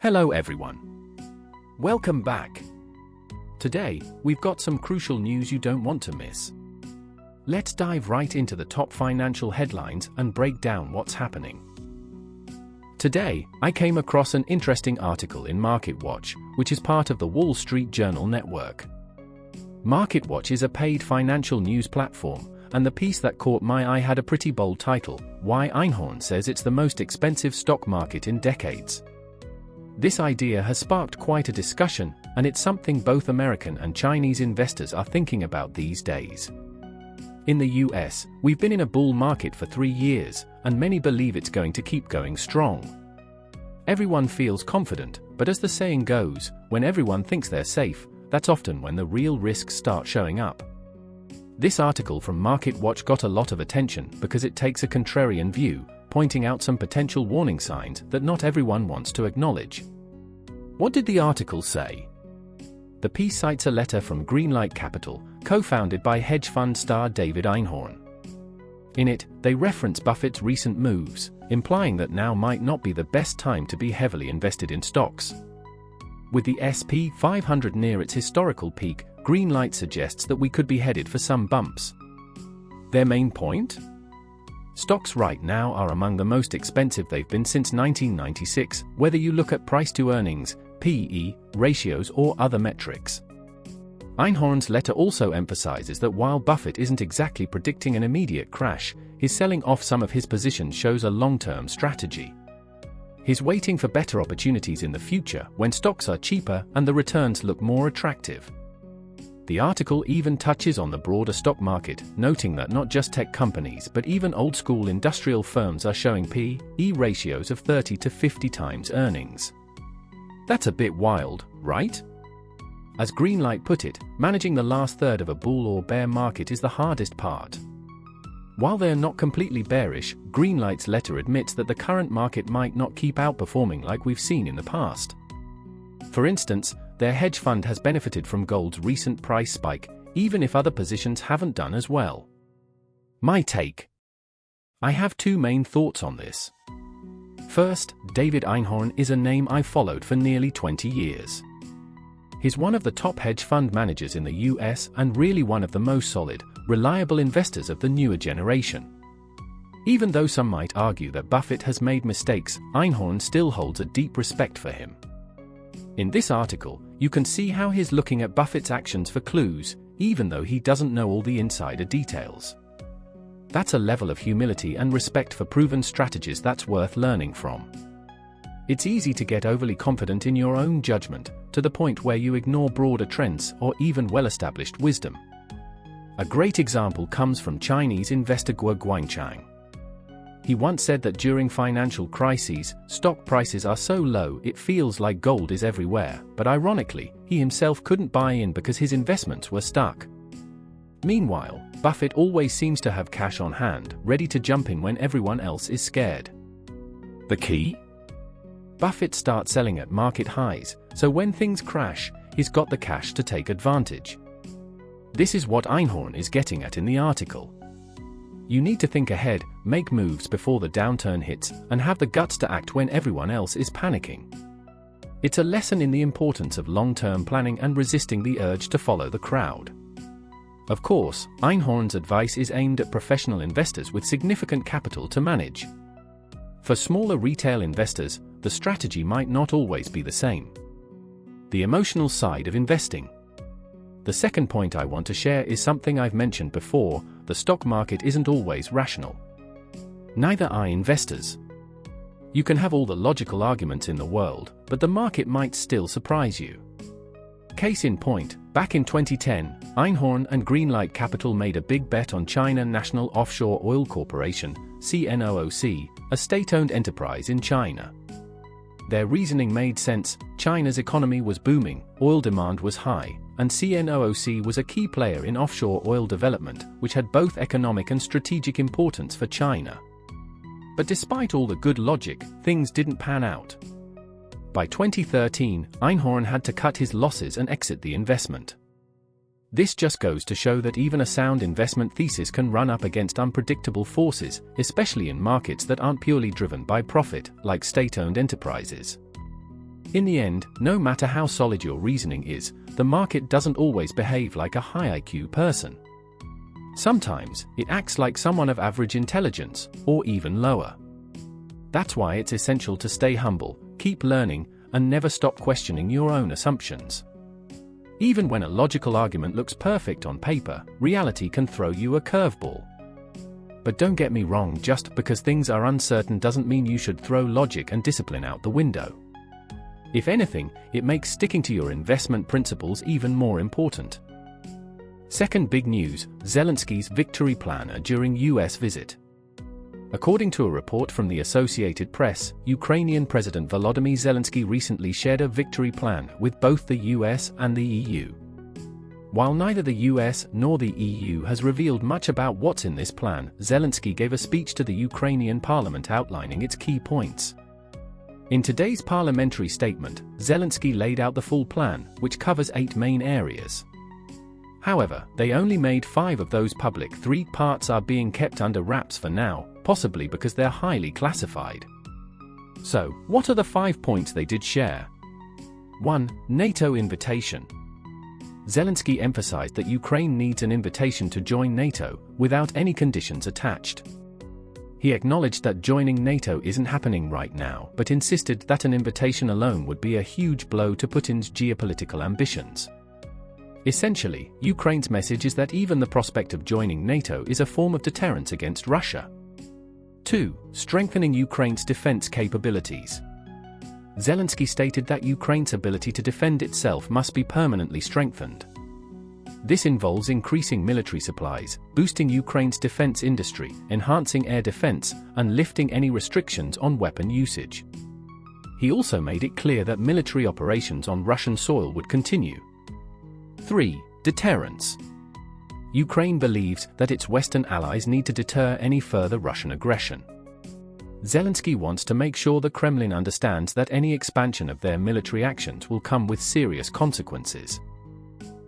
Hello everyone. Welcome back. Today, we've got some crucial news you don't want to miss. Let's dive right into the top financial headlines and break down what's happening. Today, I came across an interesting article in MarketWatch, which is part of the Wall Street Journal network. MarketWatch is a paid financial news platform, and the piece that caught my eye had a pretty bold title: Why Einhorn Says It's the Most Expensive Stock Market in Decades. This idea has sparked quite a discussion, and it's something both American and Chinese investors are thinking about these days. In the US, we've been in a bull market for 3 years, and many believe it's going to keep going strong. Everyone feels confident, but as the saying goes, when everyone thinks they're safe, that's often when the real risks start showing up. This article from MarketWatch got a lot of attention because it takes a contrarian view, pointing out some potential warning signs that not everyone wants to acknowledge. What did the article say? The piece cites a letter from Greenlight Capital, co-founded by hedge fund star David Einhorn. In it, they reference Buffett's recent moves, implying that now might not be the best time to be heavily invested in stocks. With the S&P 500 near its historical peak, Greenlight suggests that we could be headed for some bumps. Their main point? Stocks right now are among the most expensive they've been since 1996, whether you look at price-to-earnings, PE, ratios or other metrics. Einhorn's letter also emphasizes that while Buffett isn't exactly predicting an immediate crash, his selling off some of his positions shows a long-term strategy. He's waiting for better opportunities in the future when stocks are cheaper and the returns look more attractive. The article even touches on the broader stock market, noting that not just tech companies but even old-school industrial firms are showing P/E ratios of 30 to 50 times earnings. That's a bit wild, right? As Greenlight put it, managing the last third of a bull or bear market is the hardest part. While they're not completely bearish, Greenlight's letter admits that the current market might not keep outperforming like we've seen in the past. For instance, their hedge fund has benefited from gold's recent price spike, even if other positions haven't done as well. My take. I have two main thoughts on this. First, David Einhorn is a name I've followed for nearly 20 years. He's one of the top hedge fund managers in the US and really one of the most solid, reliable investors of the newer generation. Even though some might argue that Buffett has made mistakes, Einhorn still holds a deep respect for him. In this article, you can see how he's looking at Buffett's actions for clues, even though he doesn't know all the insider details. That's a level of humility and respect for proven strategies that's worth learning from. It's easy to get overly confident in your own judgment, to the point where you ignore broader trends or even well-established wisdom. A great example comes from Chinese investor Guo Guangchang. He once said that during financial crises, stock prices are so low it feels like gold is everywhere, but ironically, he himself couldn't buy in because his investments were stuck. Meanwhile, Buffett always seems to have cash on hand, ready to jump in when everyone else is scared. The key? Buffett starts selling at market highs, so when things crash, he's got the cash to take advantage. This is what Einhorn is getting at in the article. You need to think ahead, make moves before the downturn hits, and have the guts to act when everyone else is panicking. It's a lesson in the importance of long-term planning and resisting the urge to follow the crowd. Of course, Einhorn's advice is aimed at professional investors with significant capital to manage. For smaller retail investors, the strategy might not always be the same. The emotional side of investing. The second point I want to share is something I've mentioned before: the stock market isn't always rational. Neither are investors. You can have all the logical arguments in the world, but the market might still surprise you. Case in point, back in 2010, Einhorn and Greenlight Capital made a big bet on China National Offshore Oil Corporation, CNOOC, a state-owned enterprise in China. Their reasoning made sense: China's economy was booming, oil demand was high, and CNOOC was a key player in offshore oil development, which had both economic and strategic importance for China. But despite all the good logic, things didn't pan out. By 2013, Einhorn had to cut his losses and exit the investment. This just goes to show that even a sound investment thesis can run up against unpredictable forces, especially in markets that aren't purely driven by profit, like state-owned enterprises. In the end, no matter how solid your reasoning is, the market doesn't always behave like a high IQ person. Sometimes, it acts like someone of average intelligence, or even lower. That's why it's essential to stay humble, keep learning, and never stop questioning your own assumptions. Even when a logical argument looks perfect on paper, reality can throw you a curveball. But don't get me wrong, just because things are uncertain doesn't mean you should throw logic and discipline out the window. If anything, it makes sticking to your investment principles even more important. Second big news, Zelensky's victory plan during US visit. According to a report from the Associated Press, Ukrainian President Volodymyr Zelensky recently shared a victory plan with both the US and the EU. While neither the US nor the EU has revealed much about what's in this plan, Zelensky gave a speech to the Ukrainian parliament outlining its key points. In today's parliamentary statement, Zelensky laid out the full plan, which covers 8 main areas. However, they only made 5 of those public. 3 parts are being kept under wraps for now, possibly because they're highly classified. So, what are the 5 points they did share? 1. NATO invitation. Zelensky emphasized that Ukraine needs an invitation to join NATO, without any conditions attached. He acknowledged that joining NATO isn't happening right now, but insisted that an invitation alone would be a huge blow to Putin's geopolitical ambitions. Essentially, Ukraine's message is that even the prospect of joining NATO is a form of deterrence against Russia. 2. Strengthening Ukraine's defense capabilities. Zelensky stated that Ukraine's ability to defend itself must be permanently strengthened. This involves increasing military supplies, boosting Ukraine's defense industry, enhancing air defense, and lifting any restrictions on weapon usage. He also made it clear that military operations on Russian soil would continue. 3. Deterrence. Ukraine believes that its Western allies need to deter any further Russian aggression. Zelensky wants to make sure the Kremlin understands that any expansion of their military actions will come with serious consequences.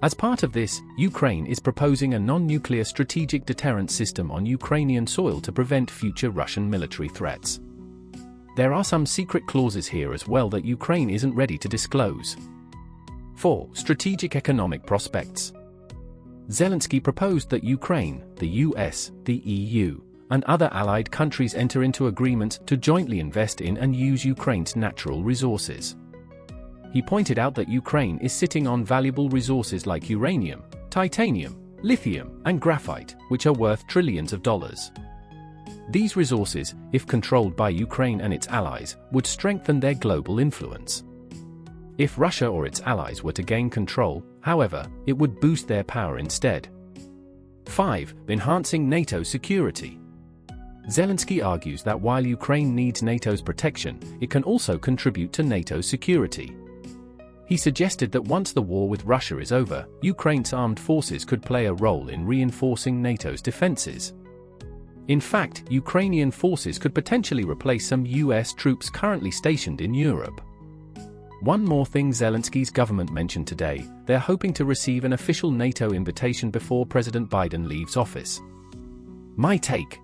As part of this, Ukraine is proposing a non-nuclear strategic deterrence system on Ukrainian soil to prevent future Russian military threats. There are some secret clauses here as well that Ukraine isn't ready to disclose. 4. Strategic economic prospects. Zelensky proposed that Ukraine, the US, the EU, and other allied countries enter into agreements to jointly invest in and use Ukraine's natural resources. He pointed out that Ukraine is sitting on valuable resources like uranium, titanium, lithium, and graphite, which are worth trillions of dollars. These resources, if controlled by Ukraine and its allies, would strengthen their global influence. If Russia or its allies were to gain control, however, it would boost their power instead. 5. Enhancing NATO security. Zelensky argues that while Ukraine needs NATO's protection, it can also contribute to NATO's security. He suggested that once the war with Russia is over, Ukraine's armed forces could play a role in reinforcing NATO's defenses. In fact, Ukrainian forces could potentially replace some US troops currently stationed in Europe. One more thing Zelensky's government mentioned today: they're hoping to receive an official NATO invitation before President Biden leaves office. My take: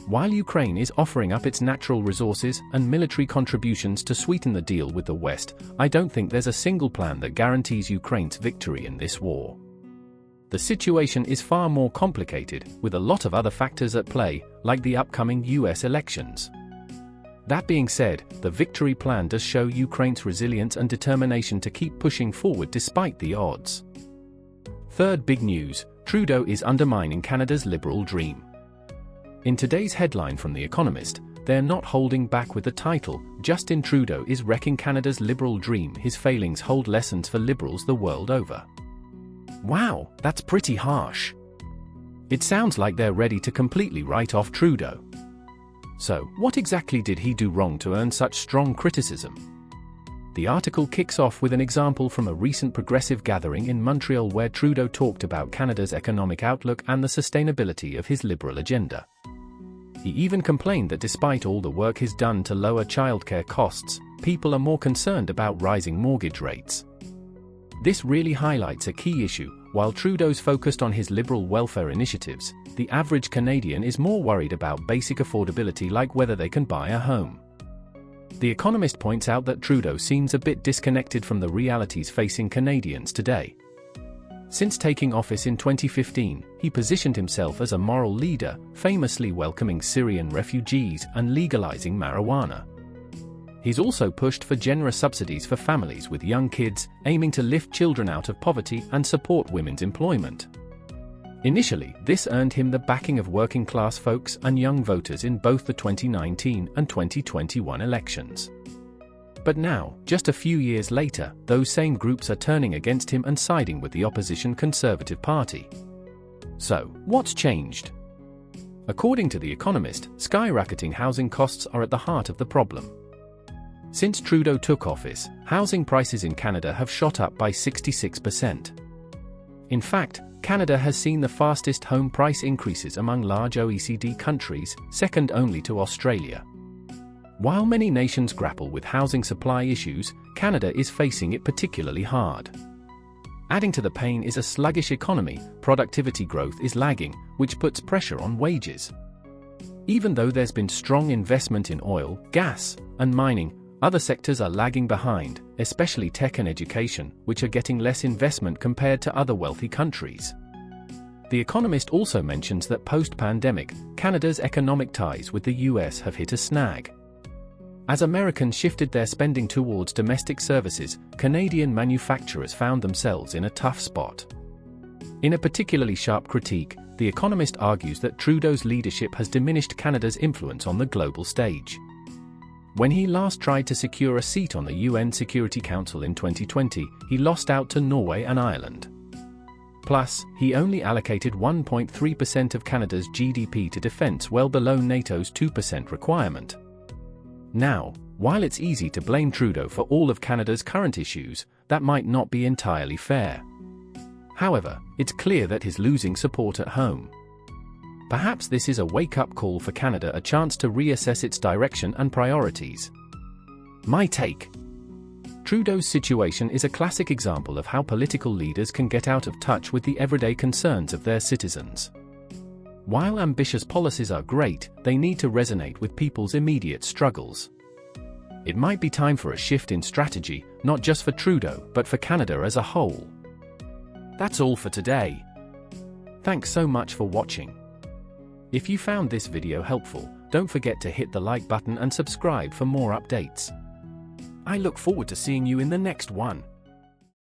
while Ukraine is offering up its natural resources and military contributions to sweeten the deal with the West, I don't think there's a single plan that guarantees Ukraine's victory in this war. The situation is far more complicated, with a lot of other factors at play, like the upcoming US elections. That being said, the victory plan does show Ukraine's resilience and determination to keep pushing forward despite the odds. Third big news: Trudeau is undermining Canada's liberal dream. In today's headline from The Economist, they're not holding back with the title, "Justin Trudeau is wrecking Canada's liberal dream. His failings hold lessons for liberals the world over." Wow, that's pretty harsh. It sounds like they're ready to completely write off Trudeau. So, what exactly did he do wrong to earn such strong criticism? The article kicks off with an example from a recent progressive gathering in Montreal where Trudeau talked about Canada's economic outlook and the sustainability of his liberal agenda. He even complained that despite all the work he's done to lower childcare costs, people are more concerned about rising mortgage rates. This really highlights a key issue. While Trudeau's focused on his liberal welfare initiatives, the average Canadian is more worried about basic affordability, like whether they can buy a home. The Economist points out that Trudeau seems a bit disconnected from the realities facing Canadians today. Since taking office in 2015, he positioned himself as a moral leader, famously welcoming Syrian refugees and legalizing marijuana. He's also pushed for generous subsidies for families with young kids, aiming to lift children out of poverty and support women's employment. Initially, this earned him the backing of working-class folks and young voters in both the 2019 and 2021 elections. But now, just a few years later, those same groups are turning against him and siding with the opposition Conservative Party. So, what's changed? According to The Economist, skyrocketing housing costs are at the heart of the problem. Since Trudeau took office, housing prices in Canada have shot up by 66%. In fact, Canada has seen the fastest home price increases among large OECD countries, second only to Australia. While many nations grapple with housing supply issues, Canada is facing it particularly hard. Adding to the pain is a sluggish economy. Productivity growth is lagging, which puts pressure on wages. Even though there's been strong investment in oil, gas, and mining, other sectors are lagging behind, especially tech and education, which are getting less investment compared to other wealthy countries. The Economist also mentions that post-pandemic, Canada's economic ties with the US have hit a snag. As Americans shifted their spending towards domestic services, Canadian manufacturers found themselves in a tough spot. In a particularly sharp critique, The Economist argues that Trudeau's leadership has diminished Canada's influence on the global stage. When he last tried to secure a seat on the UN Security Council in 2020, he lost out to Norway and Ireland. Plus, he only allocated 1.3% of Canada's GDP to defense, well below NATO's 2% requirement. Now, while it's easy to blame Trudeau for all of Canada's current issues, that might not be entirely fair. However, it's clear that he's losing support at home. Perhaps this is a wake-up call for Canada, a chance to reassess its direction and priorities. My take: Trudeau's situation is a classic example of how political leaders can get out of touch with the everyday concerns of their citizens. While ambitious policies are great, they need to resonate with people's immediate struggles. It might be time for a shift in strategy, not just for Trudeau, but for Canada as a whole. That's all for today. Thanks so much for watching. If you found this video helpful, don't forget to hit the like button and subscribe for more updates. I look forward to seeing you in the next one.